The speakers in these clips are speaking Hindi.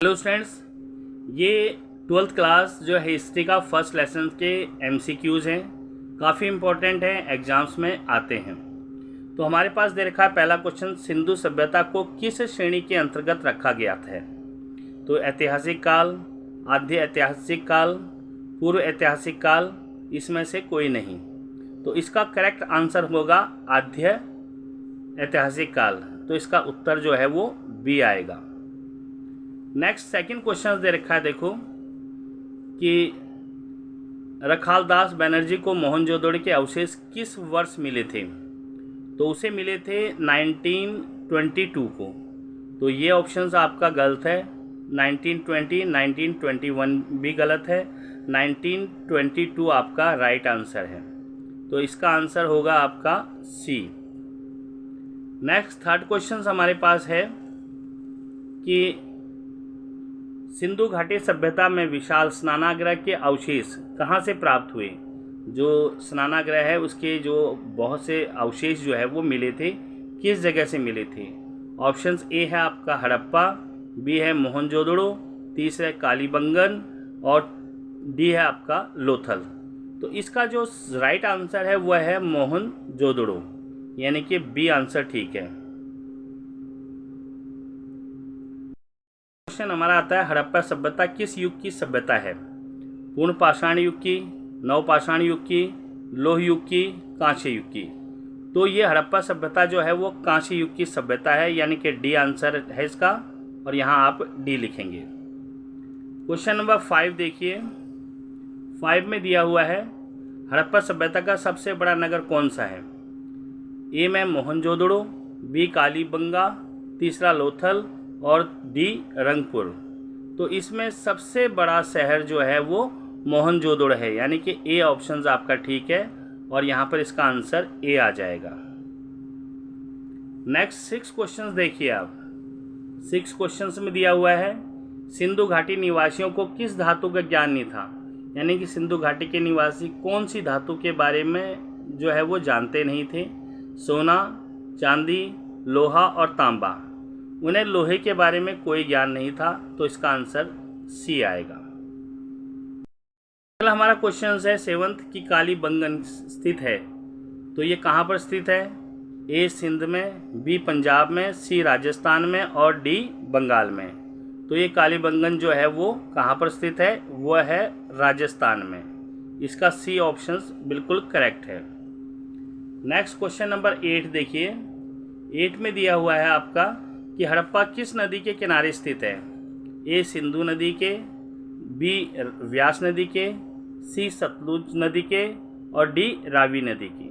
हेलो स्टूडेंट्स, ये 12th क्लास जो है हिस्ट्री का फर्स्ट लेसन के MCQs हैं। काफ़ी इम्पोर्टेंट हैं, एग्जाम्स में आते हैं। तो हमारे पास दे रखा है पहला क्वेश्चन, सिंधु सभ्यता को किस श्रेणी के अंतर्गत रखा गया था। तो ऐतिहासिक काल, आद्य ऐतिहासिक काल, पूर्व ऐतिहासिक काल, इसमें से कोई नहीं। तो इसका करेक्ट आंसर होगा आद्य ऐतिहासिक काल। तो इसका उत्तर जो है वो बी आएगा। नेक्स्ट सेकंड क्वेश्चन दे रखा है, देखो कि रखालदास बनर्जी को मोहनजोदड़ो के अवशेष किस वर्ष मिले थे। तो उसे मिले थे 1922 को। तो ये ऑप्शंस आपका गलत है। 1920, 1921 भी गलत है। 1922 आपका राइट आंसर है। तो इसका आंसर होगा आपका सी। नेक्स्ट थर्ड क्वेश्चन हमारे पास है कि सिंधु घाटी सभ्यता में विशाल स्नानागृह के अवशेष कहाँ से प्राप्त हुए। जो स्नानागृह है उसके जो बहुत से अवशेष जो है वो मिले थे, किस जगह से मिले थे। ऑप्शंस ए है आपका हड़प्पा, बी है मोहनजोदड़ो, तीसरा है कालीबंगन और डी है आपका लोथल। तो इसका जो राइट आंसर है वह है मोहनजोदड़ो, यानी कि बी आंसर ठीक है। क्वेश्चन हमारा आता है, हड़प्पा सभ्यता किस युग की सभ्यता है। पूर्ण पाषाण युग की, नव पाषाण युग की, लोह युग की, कांस्य युग की। तो ये हड़प्पा सभ्यता जो है वो कांस्य युग की सभ्यता है, यानी कि डी आंसर है इसका, और यहाँ आप डी लिखेंगे। क्वेश्चन नंबर 5 देखिए। 5 में दिया हुआ है, हड़प्पा सभ्यता का सबसे बड़ा नगर कौन सा है। ए में मोहनजोदड़ो, बी कालीबंगा, तीसरा लोथल और डी रंगपुर। तो इसमें सबसे बड़ा शहर जो है वो मोहनजोदड़ो है, यानी कि ए ऑप्शन आपका ठीक है, और यहाँ पर इसका आंसर ए आ जाएगा। नेक्स्ट 6 क्वेश्चंस देखिए आप। 6 क्वेश्चंस में दिया हुआ है, सिंधु घाटी निवासियों को किस धातु का ज्ञान नहीं था। यानी कि सिंधु घाटी के निवासी कौन सी धातु के बारे में जो है वो जानते नहीं थे। सोना, चांदी, लोहा और तांबा। उन्हें लोहे के बारे में कोई ज्ञान नहीं था। तो इसका आंसर सी आएगा। अगला हमारा क्वेश्चन है, 7th की कालीबंगन स्थित है। तो ये कहाँ पर स्थित है। ए सिंध में, बी पंजाब में, सी राजस्थान में और डी बंगाल में। तो ये कालीबंगन जो है वो कहाँ पर स्थित है, वह है राजस्थान में। इसका सी ऑप्शन बिल्कुल करेक्ट है। नेक्स्ट क्वेश्चन नंबर 8 देखिए। 8 में दिया हुआ है आपका कि हड़प्पा किस नदी के किनारे स्थित है। ए सिंधु नदी के, बी व्यास नदी के, सी सतलुज नदी के और डी रावी नदी की।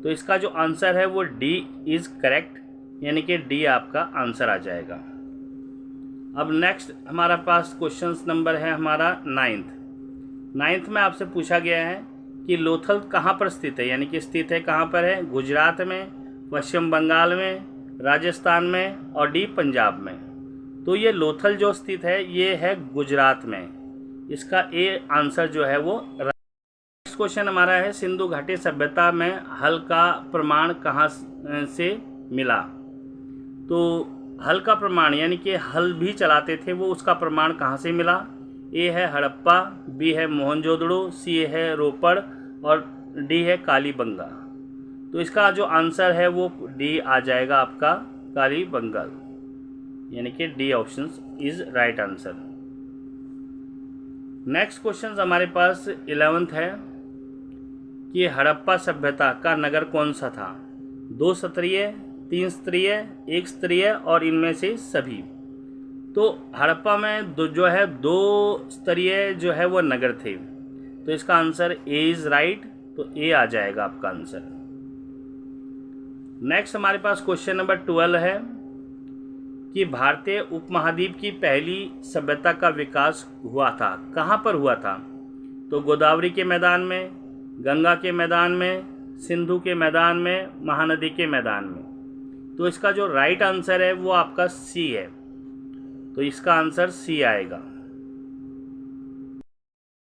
तो इसका जो आंसर है वो डी इज़ करेक्ट, यानी कि डी आपका आंसर आ जाएगा। अब नेक्स्ट हमारा पास क्वेश्चन नंबर है हमारा 9th में आपसे पूछा गया है कि लोथल कहाँ पर स्थित है। यानी कि स्थित है कहाँ पर है, गुजरात में, पश्चिम बंगाल में, राजस्थान में और डी पंजाब में। तो ये लोथल जो स्थित है ये है गुजरात में। इसका ए आंसर जो है वो। नेक्स्ट क्वेश्चन हमारा है, सिंधु घाटी सभ्यता में हल का प्रमाण कहाँ से मिला। तो हल का प्रमाण यानी कि हल भी चलाते थे वो, उसका प्रमाण कहाँ से मिला। ए है हड़प्पा, बी है मोहनजोदड़ो, सी है रोपड़ और डी है कालीबंगा। तो इसका जो आंसर है वो डी आ जाएगा आपका कालीबंगल, यानी कि D option is right answer. Next question हमारे पास 11th है कि हड़प्पा सभ्यता का नगर कौन सा था। 2 स्तरीय, 3 स्तरीय, 1 स्तरीय और इनमें से सभी। तो हड़प्पा में जो है 2 स्तरीय जो है वो नगर थे। तो इसका आंसर ए इज राइट, तो ए आ जाएगा आपका आंसर। नेक्स्ट हमारे पास क्वेश्चन नंबर 12 है कि भारतीय उपमहाद्वीप की पहली सभ्यता का विकास हुआ था, कहाँ पर हुआ था। तो गोदावरी के मैदान में, गंगा के मैदान में, सिंधु के मैदान में, महानदी के मैदान में। तो इसका जो राइट आंसर है वो आपका सी है। तो इसका आंसर सी आएगा।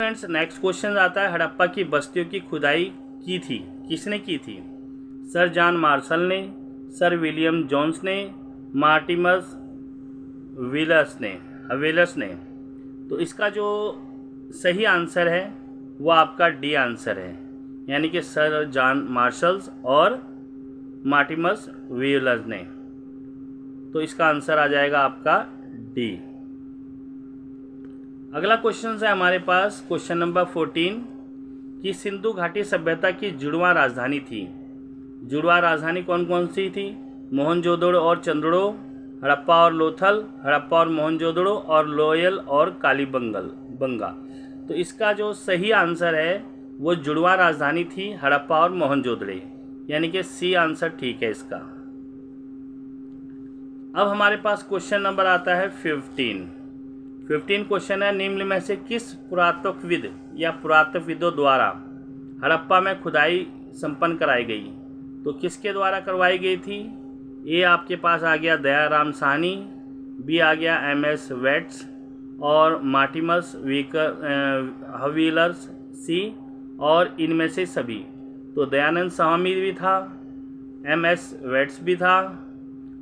फ्रेंड्स, नेक्स्ट क्वेश्चन आता है, हड़प्पा की बस्तियों की खुदाई की थी, किसने की थी। सर जॉन मार्शल ने, सर विलियम जोन्स ने, मार्टिमस विलस ने। हवेलर्स ने। तो इसका जो सही आंसर है वो आपका डी आंसर है, यानी कि सर जॉन मार्शल्स और मार्टिमस व्हीलर्स ने। तो इसका आंसर आ जाएगा आपका डी। अगला क्वेश्चन है हमारे पास क्वेश्चन नंबर 14 कि सिंधु घाटी सभ्यता की जुड़वां राजधानी थी। जुड़वां राजधानी कौन कौन सी थी? मोहनजोदड़ो और चंद्रड़ो, हड़प्पा और लोथल, हड़प्पा और मोहनजोदड़ो, और लोयल और कालीबंगा। तो इसका जो सही आंसर है वो जुड़वां राजधानी थी हड़प्पा और मोहनजोदड़ो, यानी कि सी आंसर ठीक है इसका। अब हमारे पास क्वेश्चन नंबर आता है 15 क्वेश्चन है, निम्न में से किस पुरातत्वविद या पुरातत्वविदों द्वारा हड़प्पा में खुदाई संपन्न कराई गई? तो किसके द्वारा करवाई गई थी? ए आपके पास आ गया दयाराम साहनी, बी आ गया MS वेट्स और मार्टिमस हवीलर्स, सी और इनमें से सभी। तो दयानंद स्वामी भी था, MS वेट्स भी था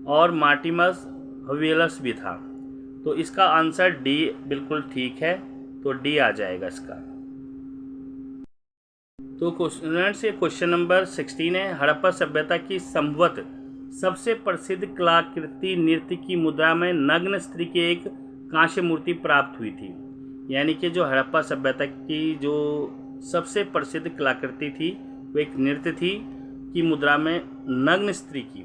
और मार्टिमस हवीलर्स भी था। तो इसका आंसर डी बिल्कुल ठीक है, तो डी आ जाएगा इसका। तो क्वेश्चन नंबर 16 है, हड़प्पा सभ्यता की संभवत सबसे प्रसिद्ध कलाकृति नृत्य की मुद्रा में नग्न स्त्री की एक कांस्य मूर्ति प्राप्त हुई थी। यानी कि जो हड़प्पा सभ्यता की जो सबसे प्रसिद्ध कलाकृति थी वो एक नृत्य थी की मुद्रा में नग्न स्त्री की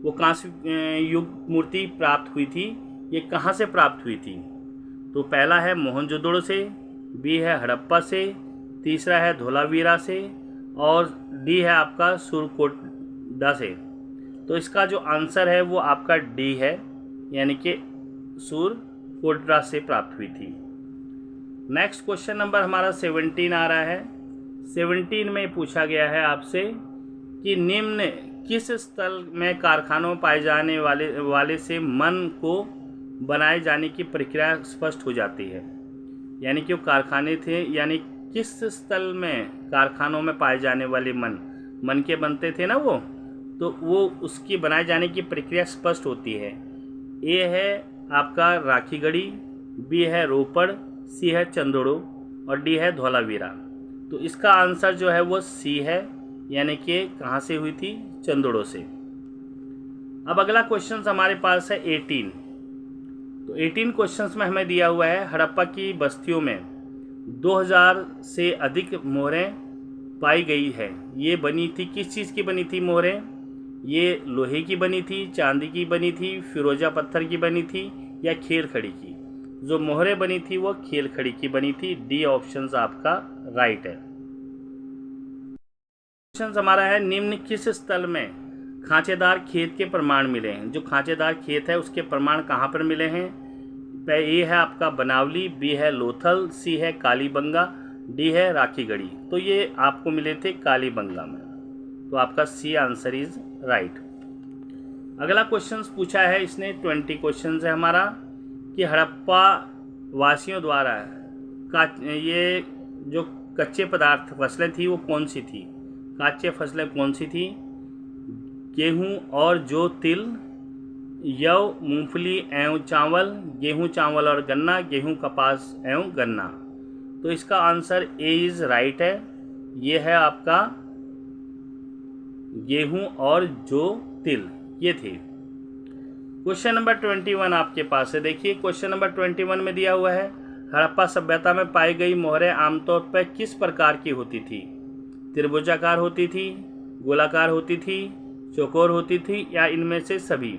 वो कांस्य युग मूर्ति प्राप्त हुई थी। ये कहाँ से प्राप्त हुई थी? तो पहला है मोहनजोदड़ो से, बी है हड़प्पा से, तीसरा है धोलावीरा से और डी है आपका सुरकोटा से। तो इसका जो आंसर है वो आपका डी है, यानी कि सुरकोटा से प्राप्त हुई थी। नेक्स्ट क्वेश्चन नंबर हमारा 17 आ रहा है। 17 में पूछा गया है आपसे कि निम्न किस स्थल में कारखानों में पाए जाने वाले से मन को बनाए जाने की प्रक्रिया स्पष्ट हो जाती है। यानी कि वो कारखाने थे, यानी किस स्थल में कारखानों में पाए जाने वाले मन के बनते थे ना वो, तो वो उसकी बनाए जाने की प्रक्रिया स्पष्ट होती है। ए है आपका राखीगढ़ी, बी है रोपड़, सी है चंदोड़ो और डी है धौलावीरा। तो इसका आंसर जो है वो सी है, यानी कि कहाँ से हुई थी? चंदोड़ो से। अब अगला क्वेश्चन हमारे पास है 18। तो 18 क्वेश्चंस में हमें दिया हुआ है हड़प्पा की बस्तियों में 2000 से अधिक मोहरें पाई गई है। ये बनी थी, किस चीज़ की बनी थी मोहरें? ये लोहे की बनी थी, चांदी की बनी थी, फिरोजा पत्थर की बनी थी या खेल खड़ी की? जो मोहरें बनी थी वो खेल खड़ी की बनी थी। डी ऑप्शन आपका राइट है। क्वेश्चन हमारा है, निम्न किस स्थल में खांचेदार खेत के प्रमाण मिले हैं? जो खांचेदार खेत है उसके प्रमाण कहाँ पर मिले हैं? ए है आपका बनावली, बी है लोथल, सी है कालीबंगा, डी है राखीगढ़ी। तो ये आपको मिले थे कालीबंगा में, तो आपका सी आंसर इज राइट। अगला क्वेश्चन पूछा है इसने 20 क्वेश्चन है हमारा कि हड़प्पा वासियों द्वारा ये जो कच्चे पदार्थ फसलें थी वो कौन सी थी? कच्चे फसलें कौन सी थी? गेहूँ और जो, तिल, यव, मूंगफली एवं चावल, गेहूँ चावल और गन्ना, गेहूँ कपास एवं गन्ना। तो इसका आंसर ए इज राइट है। ये है आपका गेहूँ और जो, तिल, ये थे। क्वेश्चन नंबर 21 आपके पास है। देखिए क्वेश्चन नंबर 21 में दिया हुआ है, हड़प्पा सभ्यता में पाई गई मोहरें आमतौर पर किस प्रकार की होती थी? त्रिभुजाकार होती थी, गोलाकार होती थी, चौकोर होती थी या इनमें से सभी?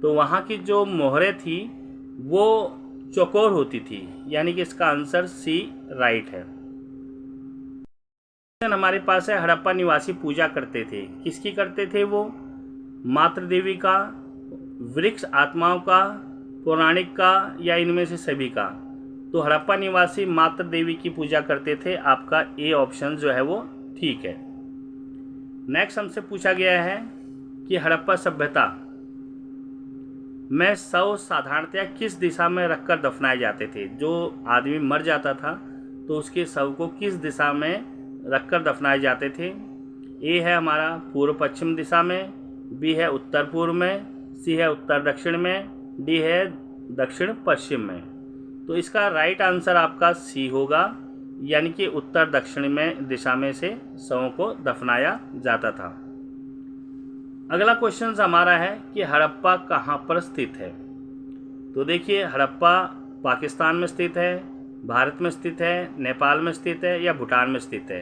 तो वहाँ की जो मोहरें थी वो चौकोर होती थी, यानी कि इसका आंसर सी राइट है। हमारे पास है, हड़प्पा निवासी पूजा करते थे, किसकी करते थे वो? मातृ देवी का, वृक्ष आत्माओं का, पौराणिक का या इनमें से सभी का? तो हड़प्पा निवासी मातृ देवी की पूजा करते थे। आपका ए ऑप्शन जो है वो ठीक है। नेक्स्ट हमसे पूछा गया है कि हड़प्पा सभ्यता में शव साधारणतया किस दिशा में रखकर दफनाए जाते थे? जो आदमी मर जाता था तो उसके शव को किस दिशा में रखकर दफनाए जाते थे? ए है हमारा पूर्व पश्चिम दिशा में, बी है उत्तर पूर्व में, सी है उत्तर दक्षिण में, डी है दक्षिण पश्चिम में। तो इसका राइट आंसर आपका सी होगा, यानी कि उत्तर दक्षिण में दिशा में से शवों को दफनाया जाता था। अगला क्वेश्चन हमारा है कि हड़प्पा कहाँ पर स्थित है। तो देखिए, हड़प्पा पाकिस्तान में स्थित है, भारत में स्थित है, नेपाल में स्थित है या भूटान में स्थित है।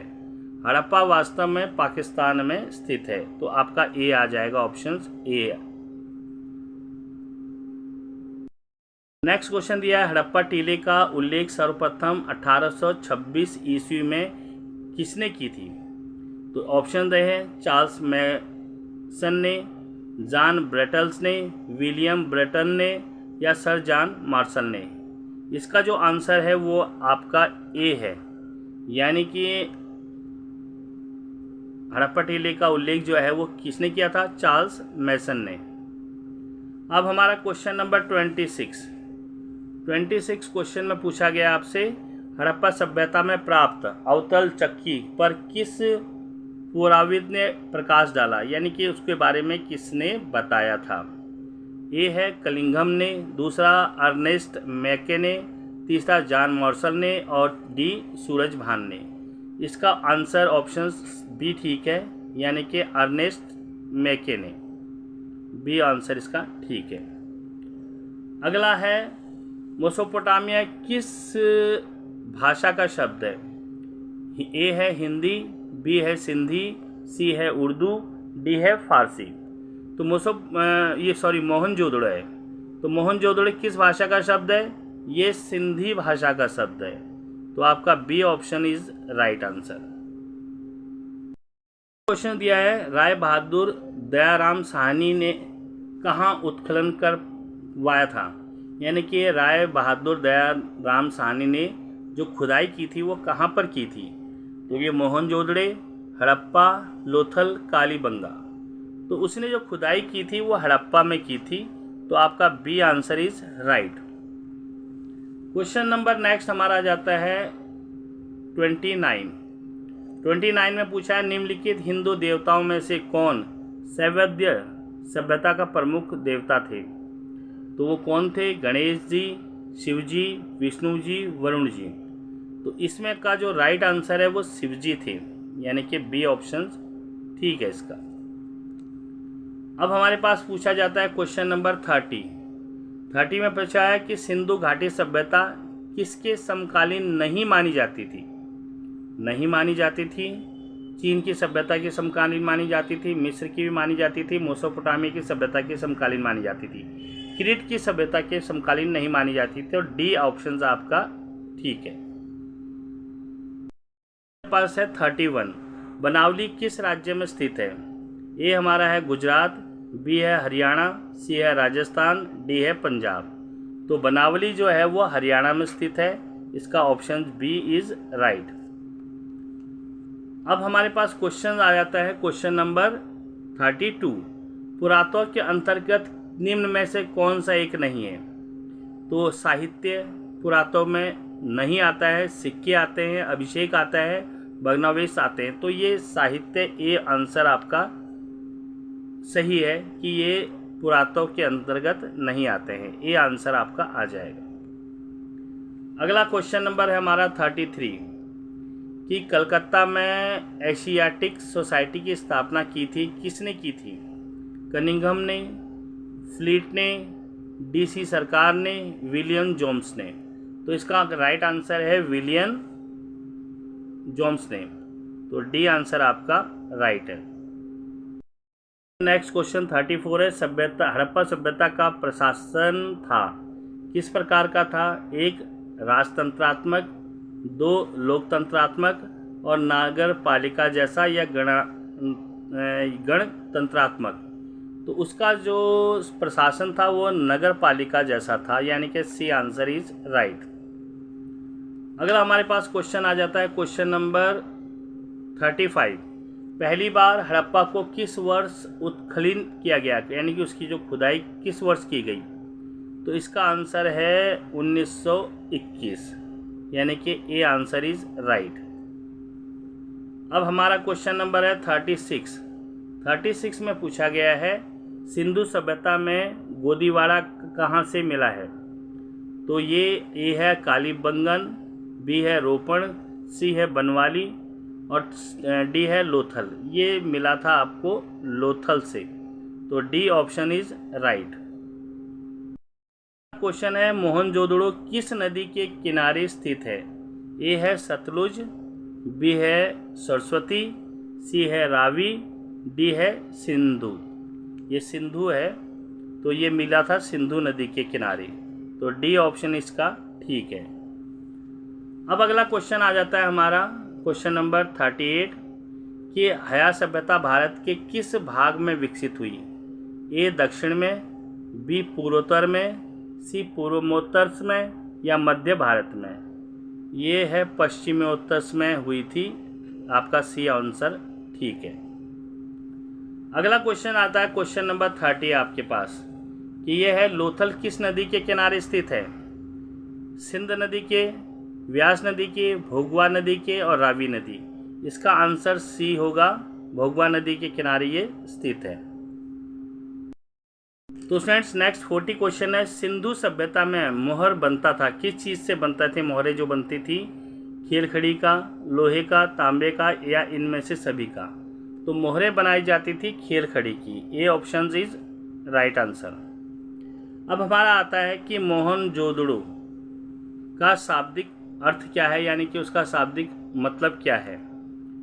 हड़प्पा वास्तव में पाकिस्तान में स्थित है, तो आपका ए आ जाएगा, ऑप्शन ए। नेक्स्ट क्वेश्चन दिया है, हड़प्पा टीले का उल्लेख सर्वप्रथम 1826 ईस्वी में किसने की थी। तो ऑप्शन रहे हैं चार्ल्स मैसन ने, जॉन ब्रेटल्स ने, विलियम ब्रेटन ने या सर जॉन मार्शल ने। इसका जो आंसर है वो आपका ए है, यानी कि हड़प्पा टीले का उल्लेख जो है वो किसने किया था, चार्ल्स मैसन ने। अब हमारा क्वेश्चन नंबर 26 क्वेश्चन में पूछा गया आपसे, हड़प्पा सभ्यता में प्राप्त अवतल चक्की पर किस पुराविद ने प्रकाश डाला, यानी कि उसके बारे में किसने बताया था। ए है कलिंघम ने, दूसरा अर्नेस्ट मैके ने, तीसरा जॉन मार्शल ने और डी सूरजभान ने। इसका आंसर ऑप्शन बी ठीक है, यानी कि अर्नेस्ट मैके ने। बी आंसर इसका ठीक है। अगला है, मेसोपोटामिया किस भाषा का शब्द है। ए है हिंदी, बी है सिंधी, सी है उर्दू, डी है फारसी। तो मोहनजोदड़ो है। तो मोहनजोदड़ो किस भाषा का शब्द है, ये सिंधी भाषा का शब्द है। तो आपका B option is right answer. Question दिया है, राय बहादुर दयाराम साहनी ने कहाँ उत्खनन करवाया था, यानी कि राय बहादुर दयाराम साहनी ने जो खुदाई की थी वो कहाँ पर की थी। तो ये मोहनजोदड़ो, हड़प्पा, लोथल, कालीबंगा। तो उसने जो खुदाई की थी वो हड़प्पा में की थी। तो आपका B answer is right. Question number next हमारा आ जाता है 29 में पूछा है, निम्नलिखित हिंदू देवताओं में से कौन सैवध्य सभ्यता का प्रमुख देवता थे। तो वो कौन थे, गणेश जी, शिव जी, विष्णु जी, वरुण जी। तो इसमें का जो राइट आंसर है वो शिव जी थे, यानी कि बी ऑप्शन ठीक है इसका। अब हमारे पास पूछा जाता है क्वेश्चन नंबर 30 में पूछा है कि सिंधु घाटी सभ्यता किसके समकालीन नहीं मानी जाती थी। नहीं मानी जाती थी, चीन की सभ्यता की समकालीन मानी जाती थी, मिस्र की भी मानी जाती थी, मेसोपोटामिया की सभ्यता की समकालीन मानी जाती थी, क्रीट की सभ्यता के समकालीन नहीं मानी जाती थी। और डी ऑप्शन आपका ठीक है। पास है 31, बनावली किस राज्य में स्थित है। ए हमारा है गुजरात, बी है हरियाणा, सी है राजस्थान, डी है पंजाब। तो बनावली जो है वो हरियाणा में स्थित है। इसका ऑप्शन बी इज राइट। अब हमारे पास क्वेश्चन आ जाता है क्वेश्चन नंबर 32, पुरातत्व के अंतर्गत निम्न में से कौन सा एक नहीं है। तो साहित्य पुरातत्व में नहीं आता है, सिक्के आते हैं, अभिषेक आता है, भग्नावशेष आते हैं। तो ये साहित्य ए आंसर आपका सही है कि ये पुरातत्व के अंतर्गत नहीं आते हैं। ए आंसर आपका आ जाएगा। अगला क्वेश्चन नंबर है हमारा 33 कि कलकत्ता में एशियाटिक सोसाइटी की स्थापना की थी, किसने की थी। कनिंघम ने, फ्लीट ने, डीसी सरकार ने, विलियम जोन्स ने। तो इसका राइट आंसर है विलियम जोन्स ने। तो डी आंसर आपका राइट है। नेक्स्ट क्वेश्चन 34 है, सभ्यता हड़प्पा सभ्यता का प्रशासन था किस प्रकार का था। एक राजतंत्रात्मक, दो लोकतंत्रात्मक और नगर पालिका जैसा या गणतंत्रात्मक। तो उसका जो प्रशासन था वो नगर पालिका जैसा था, यानी कि सी आंसर इज राइट। अगला हमारे पास क्वेश्चन आ जाता है क्वेश्चन नंबर 35, पहली बार हड़प्पा को किस वर्ष उत्खनन किया गया, यानी कि उसकी जो खुदाई किस वर्ष की गई। तो इसका आंसर है 1921, यानी कि ए आंसर इज राइट। अब हमारा क्वेश्चन नंबर है 36 में पूछा गया है सिंधु सभ्यता में गोदीवाड़ा कहाँ से मिला है। तो ये ए है कालीबंगन, बी है रोपण, सी है बनवाली और डी है लोथल। ये मिला था आपको लोथल से, तो D option is right. Question है मोहनजोदड़ो किस नदी के किनारे स्थित है? ए है सतलुज, बी है सरस्वती, सी है रावी, डी है सिंधु। ये सिंधु है, तो ये मिला था सिंधु नदी के किनारे, तो डी ऑप्शन इसका ठीक है। अब अगला क्वेश्चन आ जाता है हमारा क्वेश्चन नंबर 38 कि हया सभ्यता भारत के किस भाग में विकसित हुई? ए दक्षिण में, बी पूर्वोत्तर में, सी पूर्वोत्तर में या मध्य भारत में? ये है पश्चिमोत्तर में हुई थी, आपका सी आंसर ठीक है। अगला क्वेश्चन आता है क्वेश्चन नंबर 30 आपके पास कि यह है लोथल किस नदी के किनारे स्थित है? सिंध नदी के, व्यास नदी के, भोगवा नदी के और रावी नदी। इसका आंसर सी होगा, भोगवा नदी के किनारे ये स्थित है। तो फ्रेंड्स नेक्स्ट 40 क्वेश्चन है सिंधु सभ्यता में मोहर बनता था, किस चीज़ से बनता थे मोहरें जो बनती थी? खेल खड़ी का, लोहे का, तांबे का या इनमें से सभी का? तो मोहरें बनाई जाती थी खेल खड़ी की, A option is right answer. अब हमारा आता है कि मोहनजोदड़ो का शाब्दिक अर्थ क्या है, यानी कि उसका शाब्दिक मतलब क्या है?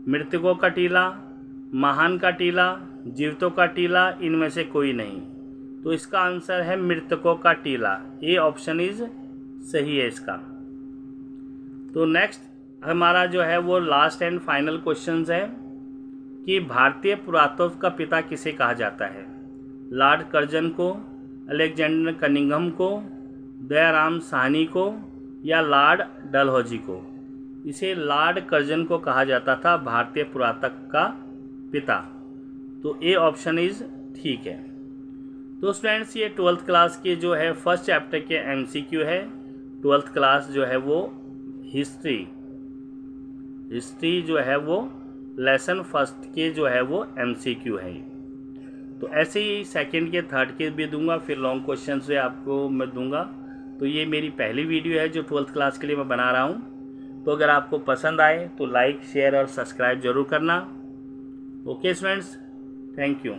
मृतकों का टीला, महान का टीला, जीवितों का टीला, इनमें से कोई नहीं। तो इसका आंसर है मृतकों का टीला, ए ऑप्शन इज सही है इसका। तो नेक्स्ट हमारा जो है वो लास्ट एंड फाइनल क्वेश्चन है कि भारतीय पुरातत्व का पिता किसे कहा जाता है? लॉर्ड कर्जन को, अलेक्जेंडर कनिंघम को, दयाराम साहनी को या लॉर्ड डलहौजी को? इसे लॉर्ड कर्जन को कहा जाता था भारतीय पुरातत्व का पिता, तो ए ऑप्शन इज ठीक है। तो फ्रेंड्स ये 12th क्लास के जो है फर्स्ट चैप्टर के MCQ है। 12th क्लास जो है वो हिस्ट्री जो है वो लेसन फर्स्ट के जो है वो MCQ है। तो ऐसे ही सेकंड के थर्ड के भी दूंगा, फिर लॉन्ग क्वेश्चन से आपको मैं दूंगा। तो ये मेरी पहली वीडियो है जो 12th क्लास के लिए मैं बना रहा हूँ। तो अगर आपको पसंद आए तो लाइक, शेयर और सब्सक्राइब ज़रूर करना। Okay friends, thank you.